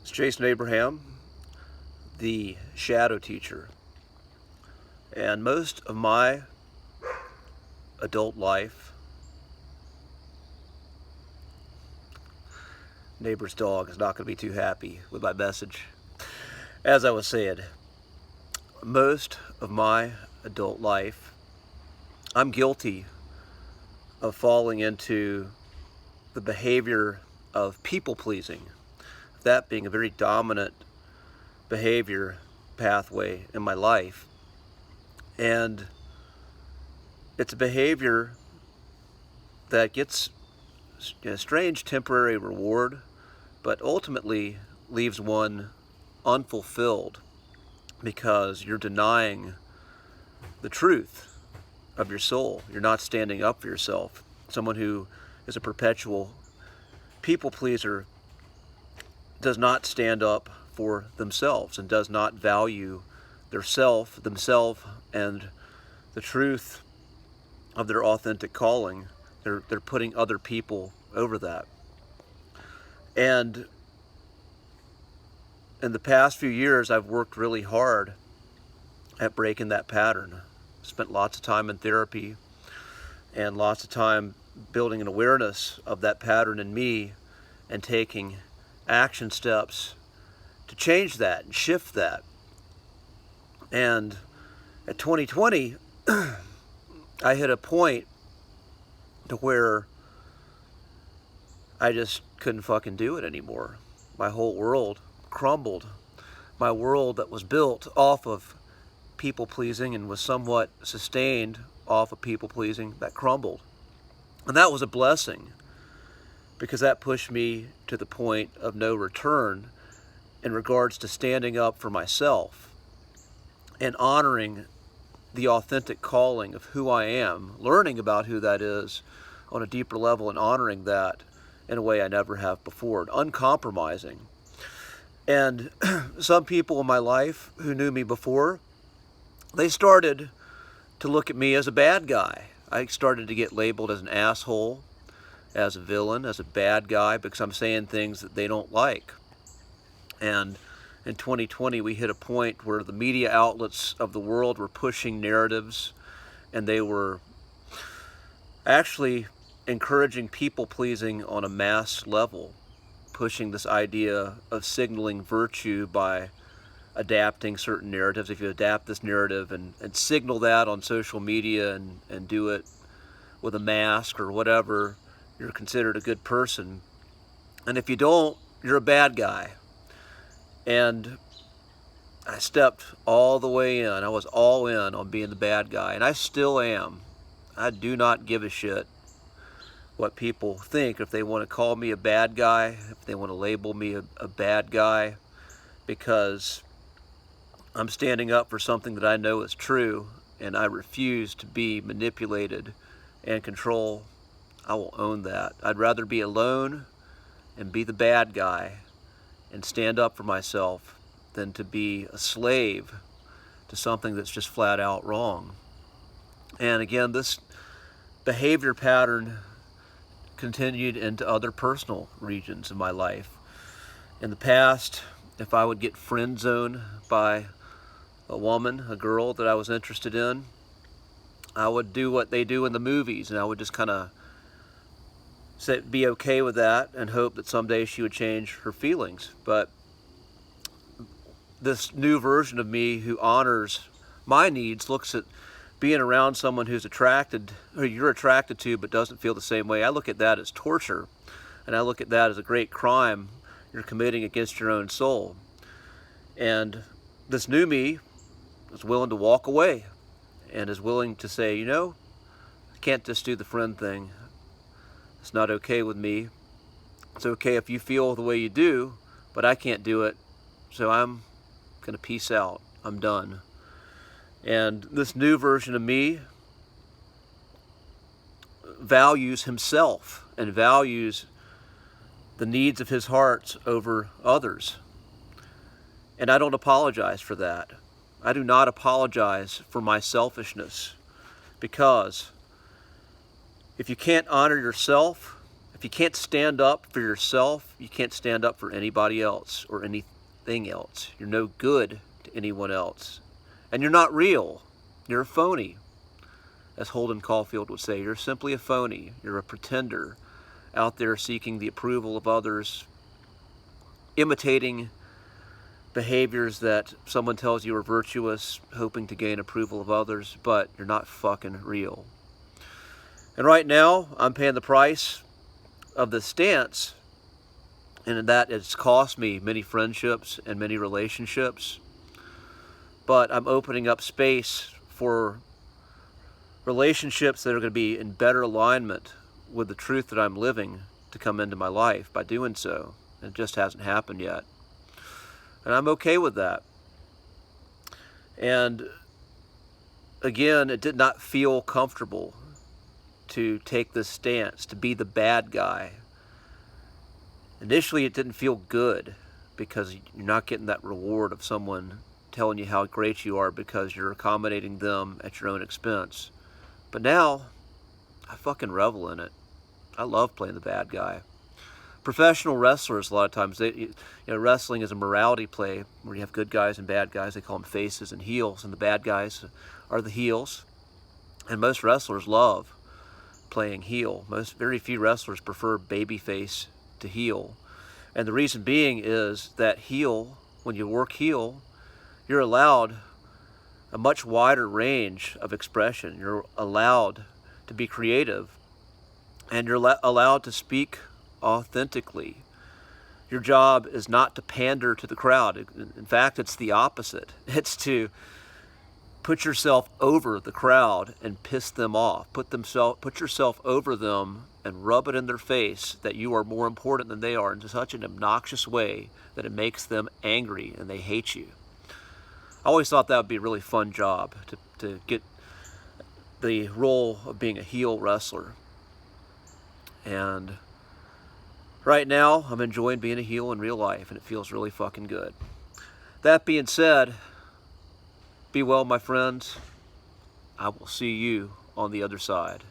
It's Jason Abraham, the shadow teacher. And most of my adult life, neighbor's dog is not going to be too happy with my message. As I was saying, most of my adult life, I'm guilty of falling into the behavior of people pleasing, that being a very dominant behavior pathway in my life. And it's a behavior that gets a strange temporary reward, but ultimately leaves one unfulfilled because you're denying the truth of your soul. You're not standing up for yourself. Someone who is a perpetual people pleaser does not stand up for themselves and does not value themselves, and the truth of their authentic calling. They're putting other people over that. And in the past few years, I've worked really hard at breaking that pattern. Spent lots of time in therapy and lots of time building an awareness of that pattern in me and taking action steps to change that and shift that. And at 2020, I hit a point to where I just couldn't fucking do it anymore. My whole world crumbled. My world that was built off of people pleasing and was somewhat sustained off of people pleasing, that crumbled. And that was a blessing, because that pushed me to the point of no return in regards to standing up for myself and honoring the authentic calling of who I am, learning about who that is on a deeper level and honoring that in a way I never have before, uncompromising. And some people in my life who knew me before, they started to look at me as a bad guy. I started to get labeled as an asshole, as a villain, as a bad guy, because I'm saying things that they don't like. And in 2020, we hit a point where the media outlets of the world were pushing narratives, and they were actually encouraging people-pleasing on a mass level, pushing this idea of signaling virtue by adapting certain narratives. If you adapt this narrative and signal that on social media and do it with a mask or whatever, you're considered a good person. And if you don't, you're a bad guy. And I stepped all the way in. I was all in on being the bad guy, and I still am. I do not give a shit what people think. If they want to call me a bad guy, if they want to label me a bad guy, because I'm standing up for something that I know is true, and I refuse to be manipulated and control, I will own that. I'd rather be alone and be the bad guy and stand up for myself than to be a slave to something that's just flat out wrong. And again, this behavior pattern continued into other personal regions of my life. In the past, if I would get friend zoned by a woman, a girl that I was interested in, I would do what they do in the movies, and I would just kind of be okay with that and hope that someday she would change her feelings. But this new version of me who honors my needs looks at being around someone who's attracted, or you're attracted to, but doesn't feel the same way. I look at that as torture, and I look at that as a great crime you're committing against your own soul. And this new me is willing to walk away and is willing to say, you know, I can't just do the friend thing. It's not okay with me. It's okay if you feel the way you do, but I can't do it. So I'm going to peace out. I'm done. And this new version of me values himself and values the needs of his heart over others. And I don't apologize for that. I do not apologize for my selfishness, because if you can't honor yourself, If you can't stand up for yourself, you can't stand up for anybody else or anything else. You're no good to anyone else. And you're not real. You're a phony. As Holden Caulfield would say, you're simply a phony. You're a pretender out there seeking the approval of others, imitating behaviors that someone tells you are virtuous, hoping to gain approval of others, but you're not fucking real. And right now, I'm paying the price of this stance, and that it's cost me many friendships and many relationships, but I'm opening up space for relationships that are going to be in better alignment with the truth that I'm living to come into my life by doing so. And it just hasn't happened yet. And I'm okay with that. And again, it did not feel comfortable to take this stance, to be the bad guy. Initially, it didn't feel good because you're not getting that reward of someone telling you how great you are because you're accommodating them at your own expense. But now, I fucking revel in it. I love playing the bad guy. Professional wrestlers, a lot of times, wrestling is a morality play where you have good guys and bad guys. They call them faces and heels, and the bad guys are the heels. And most wrestlers love playing heel. Very few wrestlers prefer babyface to heel. And the reason being is that heel, when you work heel, you're allowed a much wider range of expression. You're allowed to be creative, and you're allowed to speak authentically. Your job is not to pander to the crowd. In fact, it's the opposite. It's to put yourself over the crowd and piss them off. Put yourself over them and rub it in their face that you are more important than they are in such an obnoxious way that it makes them angry and they hate you. I always thought that would be a really fun job, to get the role of being a heel wrestler. And right now, I'm enjoying being a heel in real life, and it feels really fucking good. That being said, be well, my friends. I will see you on the other side.